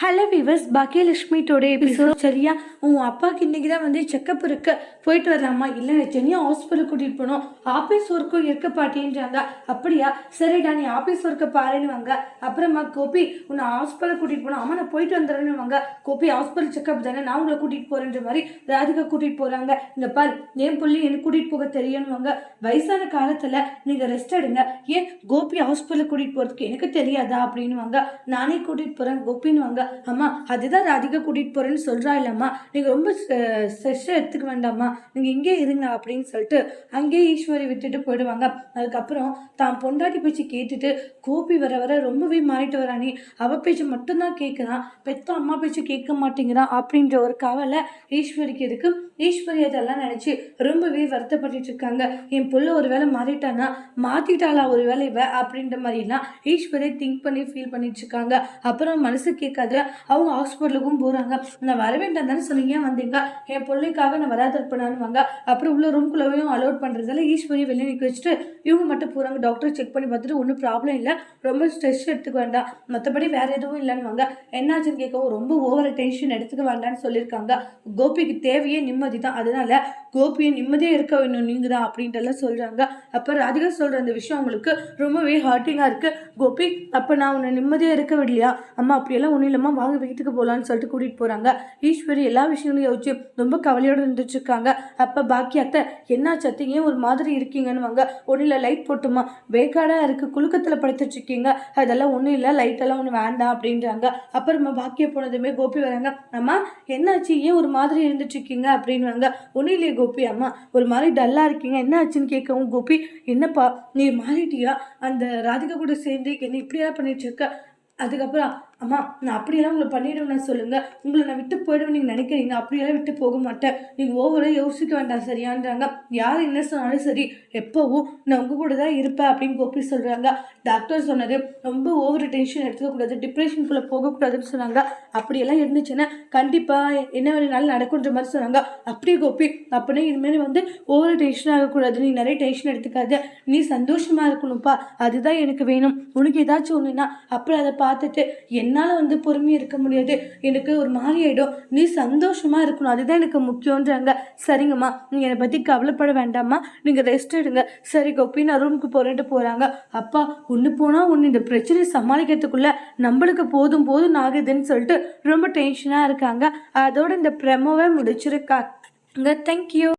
Hello viewers, Baakiyalakshmi episode சரியா? உன் அப்பாவுக்கு இன்னைக்கு தான் வந்து செக்கப் இருக்க, போயிட்டு வரலாமா? இல்லை ஜெனியா ஹாஸ்பிட்டல் கூட்டிகிட்டு போனோம், ஆஃபீஸ் ஒர்க்கும் இருக்க பாட்டின்றாங்க. அப்படியா, சரிடா நீ ஆஃபீஸ் ஒர்க்கை பாருன்னு வாங்க. அப்புறமா கோபி உன்னை ஹாஸ்பிட்டல் கூட்டிகிட்டு போனோம், அம்மா நான் போயிட்டு வந்துடுறேன்னு வாங்க. கோபி ஹாஸ்பிட்டல் செக்கப் தானே, நான் உங்களை கூட்டிகிட்டு போகிறேன்ற மாதிரி ராதிகா கூட்டிகிட்டு போகிறாங்க. இந்த பார் என் புள்ளி எனக்கு கூட்டிகிட்டு போக தெரியணுவாங்க. வயசான காலத்தில் நீங்கள் ரெஸ்ட் எடுங்க, ஏன் கோபி ஹாஸ்பிட்டல் கூட்டிகிட்டு போகிறதுக்கு எனக்கு தெரியாதா அப்படின்னு வாங்க. நானே கூட்டிகிட்டு போகிறேன் கோபின்னு வாங்க. அம்மா அதுதான் ராதிகா கூட்டிகிட்டு போகிறேன்னு சொல்கிறா இல்லம்மா, நீங்கள் ரொம்ப ஸ்ட்ரெஸ்ஸை எடுத்துக்க வேண்டாம்மா, நீங்கள் இங்கே இருங்க அப்படின்னு சொல்லிட்டு அங்கேயே ஈஸ்வரி விட்டுட்டு போயிடுவாங்க. அதுக்கப்புறம் தான் பொண்டாட்டி பேச்சு கேட்டுட்டு கோபி வர வர ரொம்பவே மாறிட்டு வரானே, அவள் பேச்சு மட்டும்தான் கேட்குறான், பெத்த அம்மா பேச்சு கேட்க மாட்டேங்கிறான் அப்படின்ற ஒரு கவலை ஈஸ்வரிக்கு இருக்கு. ஈஸ்வரி அதெல்லாம் நினச்சி ரொம்பவே வருத்தப்பட்டு இருக்காங்க. என் புள்ள ஒரு வேளை மாறிட்டானா, மாற்றிட்டாளா ஒரு வேளை இவ அப்படின்ற மாதிரிலாம் ஈஸ்வரி திங்க் பண்ணி ஃபீல் பண்ணிட்டு இருக்காங்க. அப்புறம் மனசு கேட்காது, அவங்க ஹாஸ்பிட்டலுக்கும் போகிறாங்க. நான் வர வேண்டாம் தானே சொன்னீங்க, வந்தீங்க, என் பிள்ளைக்காக நான் வராத இருப்பேனானுவாங்க. அப்புறம் உள்ள ரூம்குள்ளேயும் அலோட் பண்ணுறதால ஈஸ்வரி வெளியே நிற்க வச்சுட்டு இவங்க மட்டும் போகிறாங்க. டாக்டர் செக் பண்ணி பார்த்துட்டு ஒன்றும் ப்ராப்ளம் இல்லை, ரொம்ப ஸ்ட்ரெஸ் எடுத்துக்க வேண்டாம், மற்றபடி வேற எதுவும் இல்லைன்னுவாங்க. என்னாச்சுன்னு கேட்கவும் ரொம்ப ஓவர் டென்ஷன் எடுத்துக்க வேண்டாம்னு சொல்லியிருக்காங்க. கோபிக்கு தேவையே நிம்மதி தான், அதனால கோபியை நிம்மதியாக இருக்க வேணும் நீங்கள் தான் அப்படின்ட்டுலாம் சொல்கிறாங்க. அப்போ ராதிகா சொல்கிற அந்த விஷயம் அவங்களுக்கு ரொம்பவே ஹார்ட்டிங்காக இருக்குது. கோபி அப்போ நான் உன்னை நிம்மதியாக இருக்க விடலையா? அம்மா அப்படியெல்லாம் ஒன்றும் இல்லாமல் வாங்க வீட்டுக்கு போகலான்னு சொல்லிட்டு கூட்டிகிட்டு போகிறாங்க. ஈஸ்வரி எல்லா விஷயங்களையும் யோசிச்சு ரொம்ப கவலையோடு இருந்துச்சுருக்காங்க. அப்போ பாக்கி அத்தை என்னாச்சு அத்தை, ஏன் ஒரு மாதிரி இருக்கீங்கன்னு வாங்க. ஒன்றும் இல்லை, லைட் போட்டுமா, வேக்காடாக இருக்குது, குலுக்கத்தில் படுத்துட்ருக்கீங்க, அதெல்லாம் ஒன்றும் இல்லை, லைட்டெல்லாம் ஒன்றும் வேண்டாம் அப்படின்றாங்க. அப்புறமா பாக்கிய போனதுமே கோபி வராங்க. அம்மா என்னாச்சு, ஏன் ஒரு மாதிரி இருந்துட்டுருக்கீங்க அப்படின்வாங்க. ஒன்றும் இல்லையே கோபி, அம்மா ஒரு மாதிரி டல்லாக இருக்கீங்க, என்ன ஆச்சுன்னு கேட்கவும் கோபி என்னப்பா நீ மாறிட்டியா, அந்த ராதிகா கூட சேர்ந்து என்ன இப்படியெல்லாம் பண்ணிட்டு இருக்க. அதுக்கப்புறம் அம்மா நான் அப்படியெல்லாம் உங்களை பண்ணிவிடுவேன் சொல்லுங்கள், உங்களை நான் விட்டு போயிடுவேன் நீங்கள் நினைக்கிறீங்க, அப்படியெல்லாம் விட்டு போக மாட்டேன், நீங்கள் ஓவராக யோசிக்க வேண்டாம் சரியான்றாங்க. யார் என்ன சொன்னாலும் சரி, எப்போவும் நான் உங்கள் கூட தான் இருப்பேன் அப்படின்னு கோபி சொல்கிறாங்க. டாக்டர் சொன்னது ரொம்ப ஓவர் டென்ஷன் எடுத்துக்கக்கூடாது, டிப்ரெஷனுக்குள்ளே போகக்கூடாதுன்னு சொன்னாங்க. அப்படியெல்லாம் இருந்துச்சுன்னா கண்டிப்பாக என்ன வேணுனாலும் நடக்குன்ற மாதிரி சொன்னாங்க. அப்படியே கோபி அப்படின்னா இனிமேல் வந்து ஓவர் டென்ஷன் ஆகக்கூடாது, நீ நிறைய டென்ஷன் எடுத்துக்காது, நீ சந்தோஷமாக இருக்கணும்ப்பா, அதுதான் எனக்கு வேணும், உனக்கு ஏதாச்சும் ஒன்றுன்னா அப்புறம் அதை பார்த்துட்டு என்னால் வந்து பொறுமையாக இருக்க முடியாது, எனக்கு ஒரு மாதிரி ஆகிடும், நீ சந்தோஷமாக இருக்கணும், அதுதான் எனக்கு முக்கியன்றாங்க. சரிங்கம்மா நீங்கள் என்னை பற்றி கவலைப்பட வேண்டாம்மா, நீங்கள் ரெஸ்ட் எடுங்க. சரி கோபி நான் ரூமுக்கு போகிறேன்ட்டு போகிறாங்க. அப்பா ஒன்று போனால் ஒன்று, இந்த பிரச்சனையை சமாளிக்கிறதுக்குள்ளே நம்மளுக்கு போதும் போதும் ஆகுதுன்னு சொல்லிட்டு ரொம்ப டென்ஷனாக இருக்காங்க. அதோட இந்த ப்ரெமோவை முடிச்சிருக்காங்க. தேங்க்யூ.